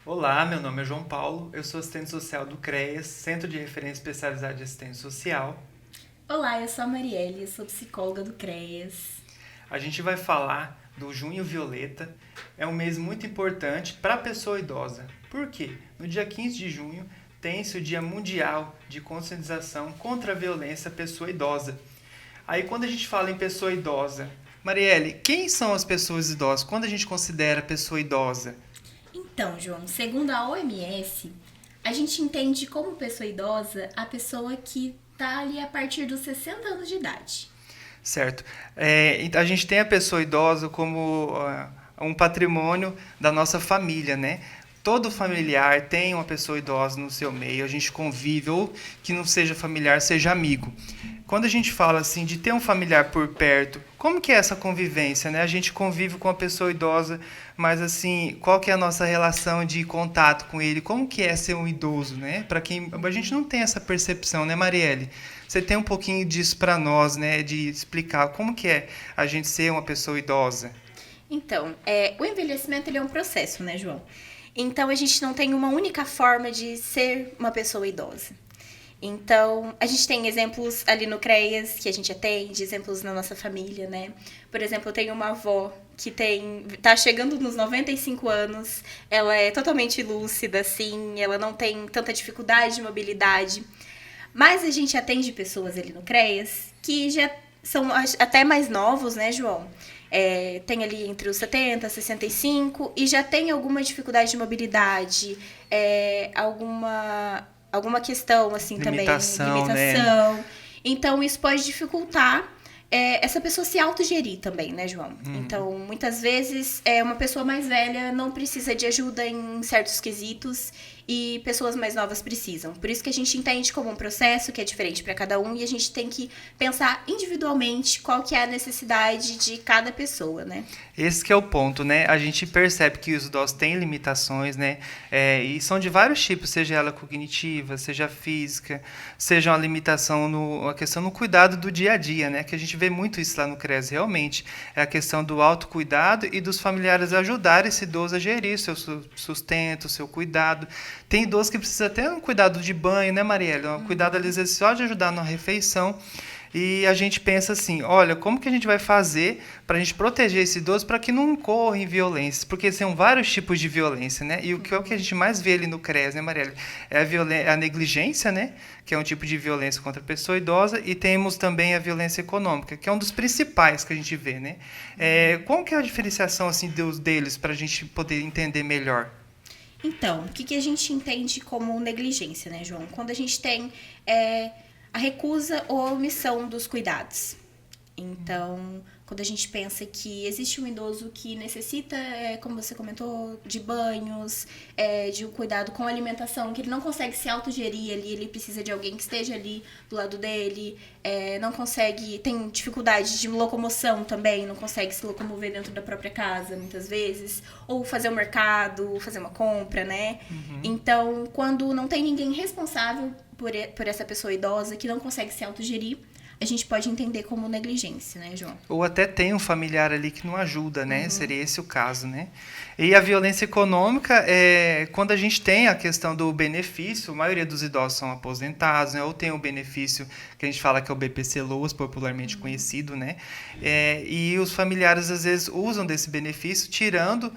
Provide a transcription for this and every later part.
Olá, meu nome é João Paulo, eu sou assistente social do CREAS, Centro de Referência Especializado de Assistência Social. Olá, eu sou a Marielle, eu sou psicóloga do CREAS. A gente vai falar do Junho Violeta. É um mês muito importante para a pessoa idosa. Por quê? No dia 15 de junho tem-se o Dia Mundial de Conscientização contra a Violência à Pessoa Idosa. Aí quando a gente fala em pessoa idosa, Marielle, quem são as pessoas idosas? Quando a gente considera pessoa idosa? Então, João, segundo a OMS, a gente entende como pessoa idosa a pessoa que está ali a partir dos 60 anos de idade. Certo. A gente tem a pessoa idosa como um patrimônio da nossa família, né? Todo familiar tem uma pessoa idosa no seu meio, a gente convive, ou que não seja familiar, seja amigo. Quando a gente fala assim de ter um familiar por perto, como que é essa convivência, né? A gente convive com a pessoa idosa, mas assim, qual que é a nossa relação de contato com ele? Como que é ser um idoso, né? Para quem a gente não tem essa percepção, né, Marielle? Você tem um pouquinho disso para nós, né, de explicar como que é a gente ser uma pessoa idosa. Então, o envelhecimento ele é um processo, né, João? Então, a gente não tem uma única forma de ser uma pessoa idosa. Então, a gente tem exemplos ali no CREAS que a gente atende, exemplos na nossa família, né? Por exemplo, eu tenho uma avó que tá chegando nos 95 anos, ela é totalmente lúcida, assim, ela não tem tanta dificuldade de mobilidade. Mas a gente atende pessoas ali no CREAS que já são até mais novos, né, João? Tem ali entre os 70 e 65 e já tem alguma dificuldade de mobilidade, alguma questão assim também, Limitação, né? limitação. Então isso pode dificultar essa pessoa se autogerir também, né, João? Então, muitas vezes, uma pessoa mais velha não precisa de ajuda em certos quesitos e pessoas mais novas precisam. Por isso que a gente entende como um processo que é diferente para cada um e a gente tem que pensar individualmente qual que é a necessidade de cada pessoa, né? Esse que é o ponto, né? A gente percebe que os idosos têm limitações, né? E são de vários tipos, seja ela cognitiva, seja física, seja uma limitação a questão no cuidado do dia a dia, né? Que a gente vê muito isso lá no CRES, realmente. É a questão do autocuidado e dos familiares ajudarem esse idoso a gerir seu sustento, seu cuidado. Tem idoso que precisa ter um cuidado de banho, né, Mariela? Um cuidado, às vezes, só de ajudar na refeição. E a gente pensa assim, olha, como que a gente vai fazer para a gente proteger esse idoso para que não incorra em violências? Porque são vários tipos de violência, né? E o que é o que a gente mais vê ali no CRES, né, Mariela? A negligência, né? Que é um tipo de violência contra a pessoa idosa. E temos também a violência econômica, que é um dos principais que a gente vê, né? Qual que é a diferenciação assim, deles para a gente poder entender melhor? Então, o que a gente entende como negligência, né, João? Quando a gente tem é, a recusa ou a omissão dos cuidados. Então, quando a gente pensa que existe um idoso que necessita, como você comentou, de banhos, de um cuidado com a alimentação, que ele não consegue se autogerir ali, ele precisa de alguém que esteja ali do lado dele, não consegue, tem dificuldade de locomoção também, não consegue se locomover dentro da própria casa, muitas vezes, ou fazer o mercado, fazer uma compra, né? Então, quando não tem ninguém responsável por essa pessoa idosa que não consegue se autogerir, a gente pode entender como negligência, né, João? Ou até tem um familiar ali que não ajuda, né? Seria esse o caso, né? E a violência econômica é quando a gente tem a questão do benefício, a maioria dos idosos são aposentados, né? Ou tem o benefício que a gente fala que é o BPC-Loas, popularmente conhecido, né? E os familiares às vezes usam desse benefício tirando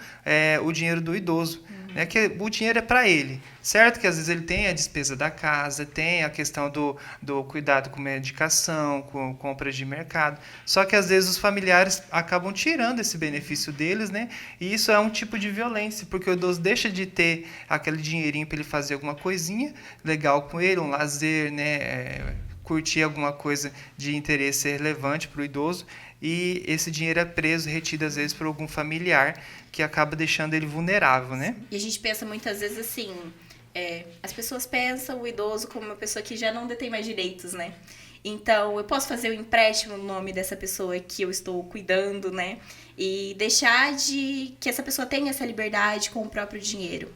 o dinheiro do idoso. Né, que o dinheiro é para ele, certo? Que às vezes ele tem a despesa da casa, tem a questão do cuidado com medicação, com compras de mercado, só que às vezes os familiares acabam tirando esse benefício deles, né? E isso é um tipo de violência, porque o idoso deixa de ter aquele dinheirinho para ele fazer alguma coisinha legal com ele, um lazer, né? Curtir alguma coisa de interesse relevante para o idoso e esse dinheiro é preso, retido às vezes por algum familiar que acaba deixando ele vulnerável, né? E a gente pensa muitas vezes assim, as pessoas pensam o idoso como uma pessoa que já não detém mais direitos, né? Então, eu posso fazer o empréstimo no nome dessa pessoa que eu estou cuidando, né? E deixar de que essa pessoa tenha essa liberdade com o próprio dinheiro.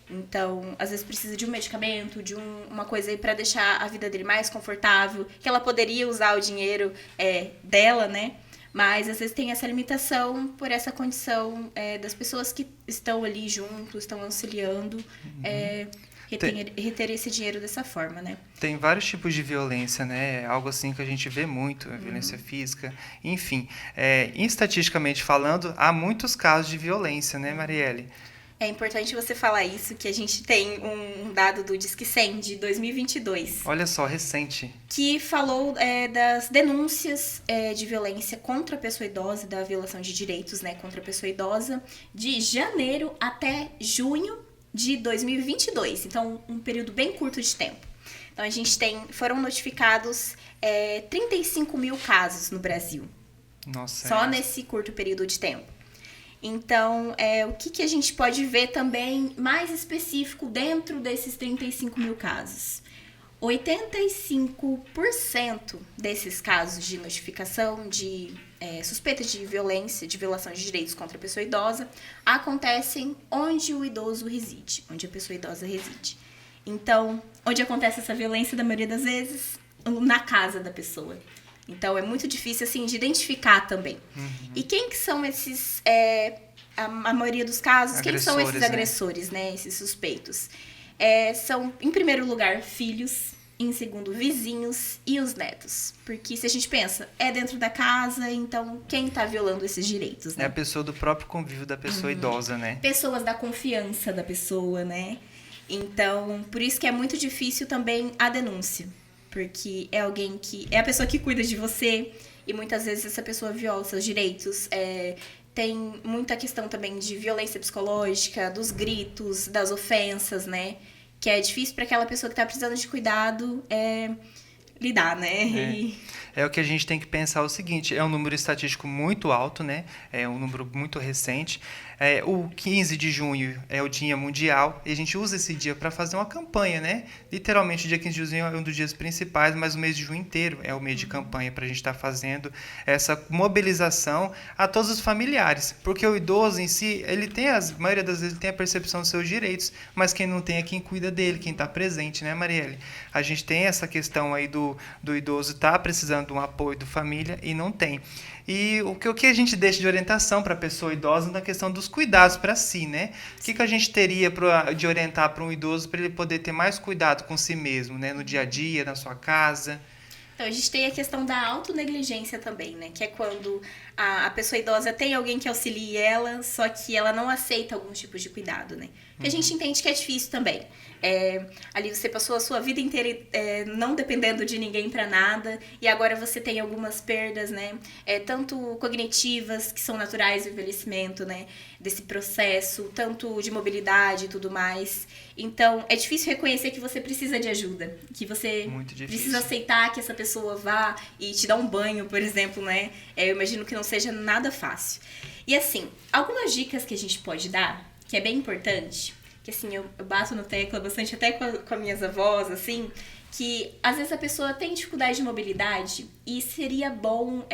Então, às vezes precisa de um medicamento, de uma coisa aí para deixar a vida dele mais confortável, que ela poderia usar o dinheiro dela, né? Mas às vezes tem essa limitação por essa condição das pessoas que estão ali junto, estão auxiliando, reter esse dinheiro dessa forma, né? Tem vários tipos de violência, né? É algo assim que a gente vê muito, a violência física, enfim. Estatisticamente falando, há muitos casos de violência, né, Marielle? É importante você falar isso, que a gente tem um dado do Disque 100 de 2022. Olha só, recente. Que falou das denúncias de violência contra a pessoa idosa, da violação de direitos, né, contra a pessoa idosa, de janeiro até junho de 2022. Então, um período bem curto de tempo. Então, a gente foram notificados 35 mil casos no Brasil. Nossa. Só nesse curto período de tempo. Então, o que a gente pode ver também mais específico dentro desses 35 mil casos? 85% desses casos de notificação de suspeita de violência, de violação de direitos contra a pessoa idosa, acontecem onde o idoso reside, onde a pessoa idosa reside. Então, onde acontece essa violência, da maioria das vezes, na casa da pessoa. Então, é muito difícil, assim, de identificar também. E quem que são esses, a maioria dos casos, quem são esses agressores, né? Esses suspeitos? São, em primeiro lugar, filhos, em segundo, vizinhos e os netos. Porque se a gente pensa, é dentro da casa, então quem tá violando esses direitos, né? É a pessoa do próprio convívio da pessoa idosa, né? Pessoas da confiança da pessoa, né? Então, por isso que é muito difícil também a denúncia. Porque é alguém que... é a pessoa que cuida de você e muitas vezes essa pessoa viola seus direitos. Tem muita questão também de violência psicológica, dos gritos, das ofensas, né? Que é difícil para aquela pessoa que está precisando de cuidado lidar, né? É o que a gente tem que pensar o seguinte, é um número estatístico muito alto, né? É um número muito recente. O 15 de junho é o Dia Mundial e a gente usa esse dia para fazer uma campanha, né? Literalmente, o dia 15 de junho é um dos dias principais, mas o mês de junho inteiro é o mês de campanha para a gente estar fazendo essa mobilização a todos os familiares. Porque o idoso em si, ele tem, a maioria das vezes, ele tem a percepção dos seus direitos, mas quem não tem é quem cuida dele, quem está presente, né, Marielle? A gente tem essa questão aí do idoso estar precisando de um apoio da família e não tem. E o que a gente deixa de orientação para a pessoa idosa na questão dos cuidados para si, né? O que a gente teria de orientar para um idoso para ele poder ter mais cuidado com si mesmo, né? No dia a dia, na sua casa? Então, a gente tem a questão da autonegligência também, né? Que é quando a pessoa idosa tem alguém que auxilie ela, só que ela não aceita alguns tipos de cuidado, né? Que a gente entende que é difícil também. Ali você passou a sua vida inteira não dependendo de ninguém para nada, e agora você tem algumas perdas, né? Tanto cognitivas, que são naturais do envelhecimento, né? Desse processo, tanto de mobilidade e tudo mais. Então, é difícil reconhecer que você precisa de ajuda, que você precisa aceitar que essa pessoa vá e te dar um banho, por exemplo, né? Eu imagino que não seja nada fácil. E assim, algumas dicas que a gente pode dar, que é bem importante, que assim, eu bato no tecla bastante até com as minhas avós, assim, que às vezes a pessoa tem dificuldade de mobilidade e seria bom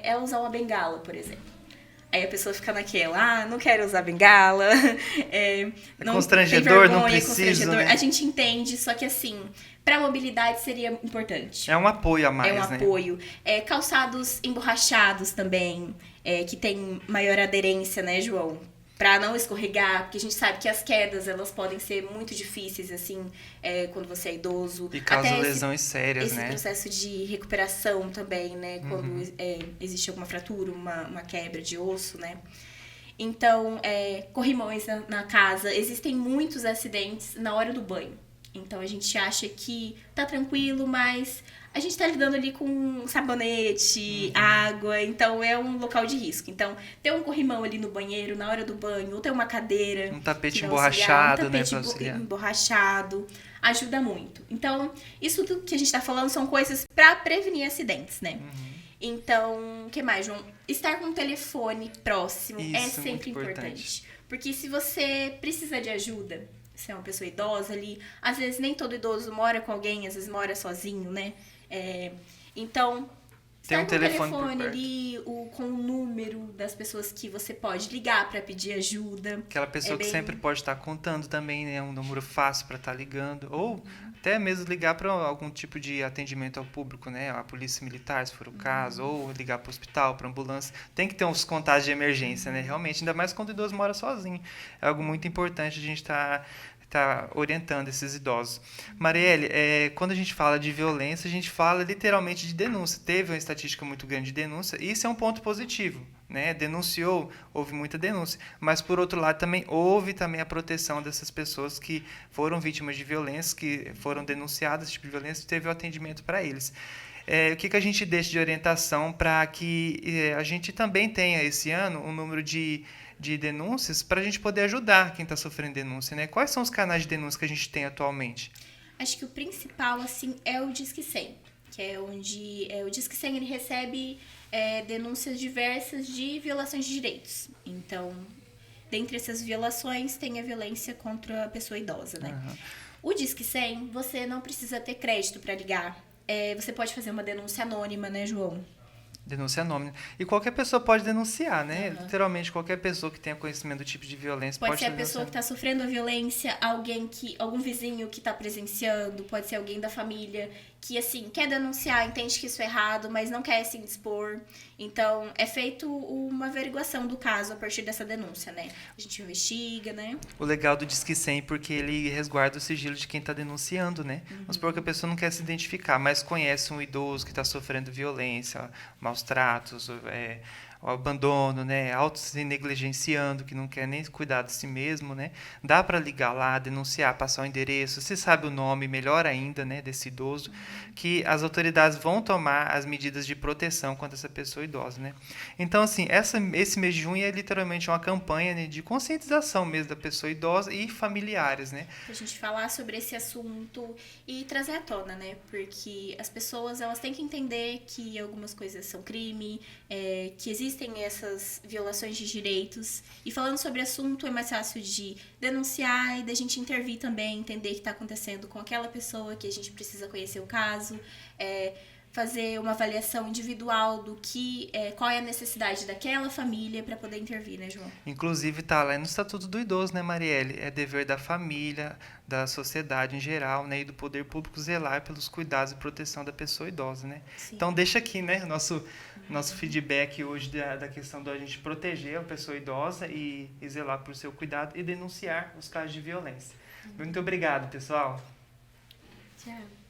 ela usar uma bengala, por exemplo. Aí a pessoa fica naquela, não quero usar bengala, não constrangedor, vergonha, não precisa, né? A gente entende, só que assim, para mobilidade seria importante. É um apoio a mais, né? né? Apoio. Calçados emborrachados também, que tem maior aderência, né, João? Pra não escorregar, porque a gente sabe que as quedas, elas podem ser muito difíceis, assim, quando você é idoso. E causam lesões sérias, né? Esse processo de recuperação também, né? Quando existe alguma fratura, uma quebra de osso, né? Então, corrimões na casa. Existem muitos acidentes na hora do banho. Então, a gente acha que tá tranquilo, mas a gente tá lidando ali com sabonete, água, então é um local de risco. Então, ter um corrimão ali no banheiro, na hora do banho, ou ter uma cadeira... Um tapete emborrachado, né, pra auxiliar. Emborrachado, ajuda muito. Então, isso tudo que a gente tá falando são coisas pra prevenir acidentes, né? Então, o que mais, João? Estar com o telefone próximo é sempre importante. Porque se você precisa de ajuda, se é uma pessoa idosa ali, às vezes nem todo idoso mora com alguém, às vezes mora sozinho, né? Então, tem um telefone ali, com o número das pessoas que você pode ligar para pedir ajuda. Aquela pessoa que sempre pode estar contando também, né? Um número fácil para estar ligando. Ou até mesmo ligar para algum tipo de atendimento ao público, né? A polícia militar, se for o caso, ou ligar para o hospital, para ambulância. Tem que ter uns contatos de emergência, né? Realmente, ainda mais quando o idoso mora sozinho. É algo muito importante a gente tá orientando esses idosos. Marielle, quando a gente fala de violência, a gente fala literalmente de denúncia. Teve uma estatística muito grande de denúncia, e isso é um ponto positivo, né? Denunciou, houve muita denúncia, mas por outro lado também houve também a proteção dessas pessoas que foram vítimas de violência, que foram denunciadas esse tipo de violência, e teve o atendimento para eles. O que a gente deixa de orientação para que a gente também tenha esse ano um número de denúncias para a gente poder ajudar quem está sofrendo denúncia, né? Quais são os canais de denúncia que a gente tem atualmente? Acho que o principal, assim, é o Disque 100, que é onde o Disque 100 ele recebe denúncias diversas de violações de direitos. Então, dentre essas violações, tem a violência contra a pessoa idosa, né? Aham. O Disque 100, você não precisa ter crédito para ligar. Você pode fazer uma denúncia anônima, né, João? Denúncia anônima. E qualquer pessoa pode denunciar, né? Aham. Literalmente, qualquer pessoa que tenha conhecimento do tipo de violência Pode pode ser a denunciar. pessoa que está sofrendo a violência, algum vizinho que está presenciando, pode ser alguém da família que, assim, quer denunciar, entende que isso é errado, mas não quer se indispor. Então, é feito uma averiguação do caso a partir dessa denúncia, né? A gente investiga, né? O legal do Disque 100 porque ele resguarda o sigilo de quem está denunciando, né? Vamos supor que a pessoa não quer se identificar, mas conhece um idoso que está sofrendo violência, maus tratos, o abandono, né? Auto se negligenciando, que não quer nem cuidar de si mesmo, né? Dá para ligar lá, denunciar, passar o endereço, se sabe o nome, melhor ainda, né? Desse idoso, que as autoridades vão tomar as medidas de proteção contra essa pessoa idosa, né? Então, assim, esse mês de junho é literalmente uma campanha, né, de conscientização mesmo da pessoa idosa e familiares, né? Pra gente falar sobre esse assunto e trazer à tona, né? Porque as pessoas, elas têm que entender que algumas coisas são crime, que existem essas violações de direitos. E falando sobre assunto, é mais fácil de denunciar e da gente intervir também, entender o que está acontecendo com aquela pessoa, que a gente precisa conhecer o caso, fazer uma avaliação individual do qual é a necessidade daquela família para poder intervir, né, João? Inclusive está lá no Estatuto do Idoso, né, Marielle? É dever da família, da sociedade em geral, né, e do poder público zelar pelos cuidados e proteção da pessoa idosa, né? Sim. Então deixa aqui, né, nosso feedback hoje da questão da gente proteger a pessoa idosa e zelar por seu cuidado e denunciar os casos de violência. Muito obrigado, pessoal. Tchau.